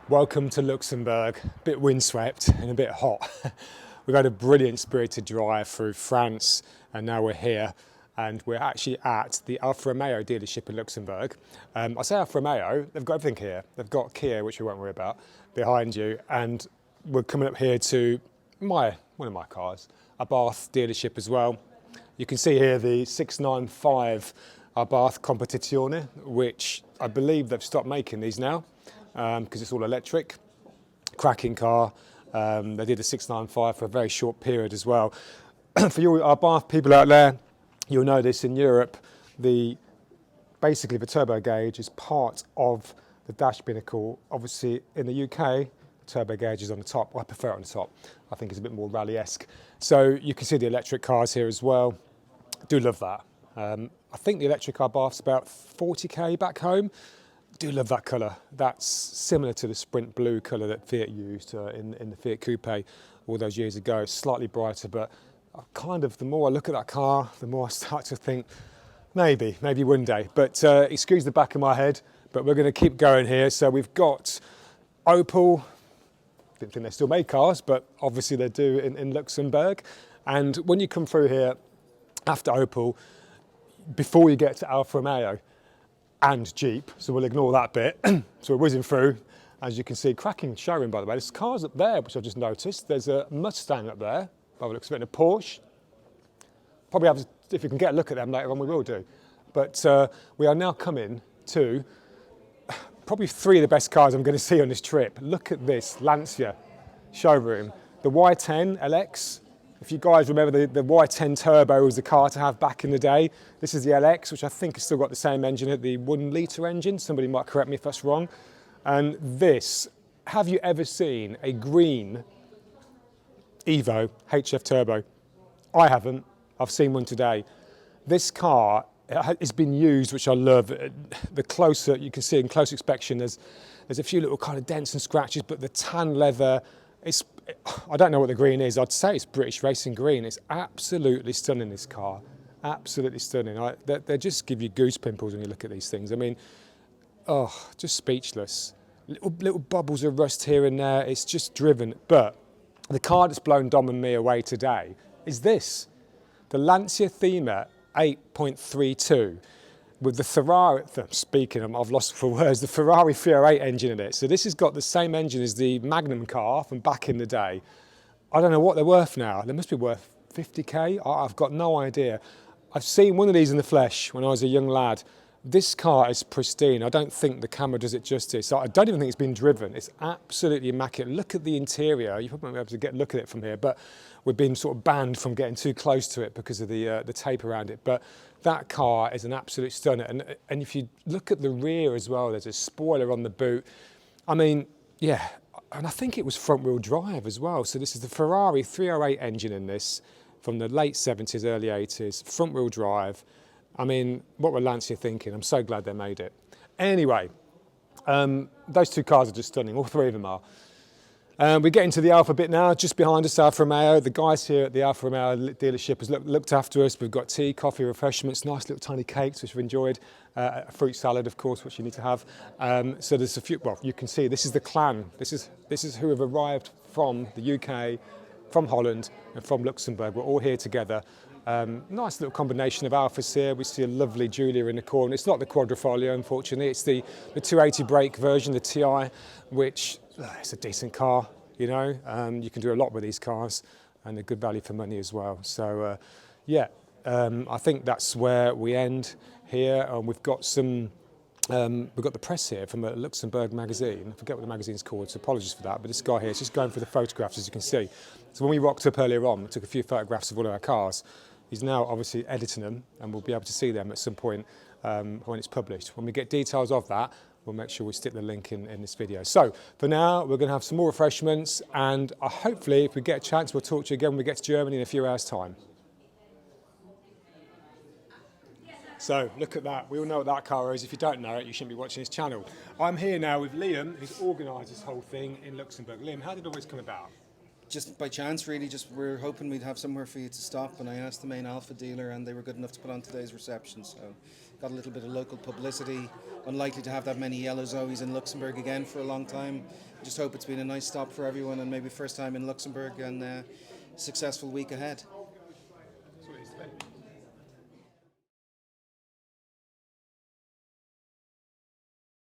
Welcome to Luxembourg, a bit windswept and a bit hot. We've had a brilliant spirited drive through France and now we're here and we're actually at the Alfa Romeo dealership in Luxembourg. I say Alfa Romeo, they've got everything here. They've got Kia, which we won't worry about, behind you, and we're coming up here to one of my cars, a Bath dealership as well. You can see here the 695 Bath Competizione, which I believe they've stopped making these now. Because it's all electric, cracking car. They did a 695 for a very short period as well. For you, our Bath people out there, you'll know this in Europe, basically the turbo gauge is part of the dash binnacle. Obviously in the UK, the turbo gauge is on the top. Well, I prefer it on the top. I think it's a bit more rally-esque. So you can see the electric cars here as well. Do love that. I think the electric car Bath's about 40k back home. Do love that colour. That's similar to the Sprint blue colour that Fiat used in the Fiat Coupe all those years ago. Slightly brighter, but the more I look at that car, the more I start to think, maybe one day. But excuse the back of my head, but we're going to keep going here. So we've got Opel. Didn't think they still made cars, but obviously they do in Luxembourg. And when you come through here after Opel, before you get to Alfa Romeo, and Jeep, so we'll ignore that bit. So we're whizzing through, as you can see, cracking showroom by the way. There's cars up there, which I've just noticed. There's a Mustang up there, by the looks of it, and a Porsche. Probably have, if we can get a look at them later on, we will do. But we are now coming to probably three of the best cars I'm going to see on this trip. Look at this Lancia showroom. The Y10 LX. If you guys remember, the Y10 Turbo was the car to have back in the day. This is the LX, which I think has still got the same engine, the 1 litre engine. Somebody might correct me if that's wrong. And this, have you ever seen a green Evo HF Turbo? I haven't. I've seen one today. This car has been used, which I love. The closer, you can see in close inspection, there's a few little kind of dents and scratches, but the tan leather, I don't know what the green is. I'd say it's British racing green. It's absolutely stunning, this car. Absolutely stunning. They just give you goose pimples when you look at these things. I mean, just speechless. Little bubbles of rust here and there. It's just driven. But the car that's blown Dom and me away today is this. The Lancia Thema 8.32. With the Ferrari, I've lost for words, the Ferrari 308 engine in it. So this has got the same engine as the Magnum car from back in the day. I don't know what they're worth now. They must be worth 50k. I've got no idea. I've seen one of these in the flesh when I was a young lad. This car is pristine. I don't think the camera does it justice. I don't even think it's been driven. It's absolutely immaculate. Look at the interior. You probably won't be able to get a look at it from here, but we've been sort of banned from getting too close to it because of the tape around it. But that car is an absolute stunner. And if you look at the rear as well, there's a spoiler on the boot. I mean, yeah, and I think it was front wheel drive as well. So this is the Ferrari 308 engine in this from the late 70s, early 80s, front wheel drive. I mean, what were Lancia thinking? I'm so glad they made it. Anyway, those two cars are just stunning. All three of them are. We're getting to the Alfa bit now, just behind us, Alfa Romeo. The guys here at the Alfa Romeo dealership has looked after us. We've got tea, coffee, refreshments, nice little tiny cakes, which we've enjoyed. A fruit salad, of course, which you need to have. So there's a few, well, you can see this is the clan. This is who have arrived from the UK, from Holland, and from Luxembourg. We're all here together. Nice little combination of Alfas here. We see a lovely Giulia in the corner. It's not the Quadrifoglio, unfortunately. It's the 280 brake version, the TI, which it's a decent car, you know. You can do a lot with these cars, and they're good value for money as well. So, I think that's where we end here. We've got the press here from a Luxembourg magazine. I forget what the magazine's called, so apologies for that. But this guy here is just going through the photographs, as you can see. So when we rocked up earlier on, we took a few photographs of all of our cars. He's now obviously editing them, and we'll be able to see them at some point when it's published. When we get details of that, we'll make sure we stick the link in this video. So for now, we're going to have some more refreshments, and hopefully, if we get a chance, we'll talk to you again when we get to Germany in a few hours' time. So look at that. We all know what that car is. If you don't know it, you shouldn't be watching this channel. I'm here now with Liam, who's organised this whole thing in Luxembourg. Liam, how did it always come about? Just by chance, really, just we're hoping we'd have somewhere for you to stop, and I asked the main Alfa dealer, and they were good enough to put on today's reception. So, got a little bit of local publicity. Unlikely to have that many yellow Zoes in Luxembourg again for a long time. Just hope it's been a nice stop for everyone, and maybe first time in Luxembourg, and successful week ahead.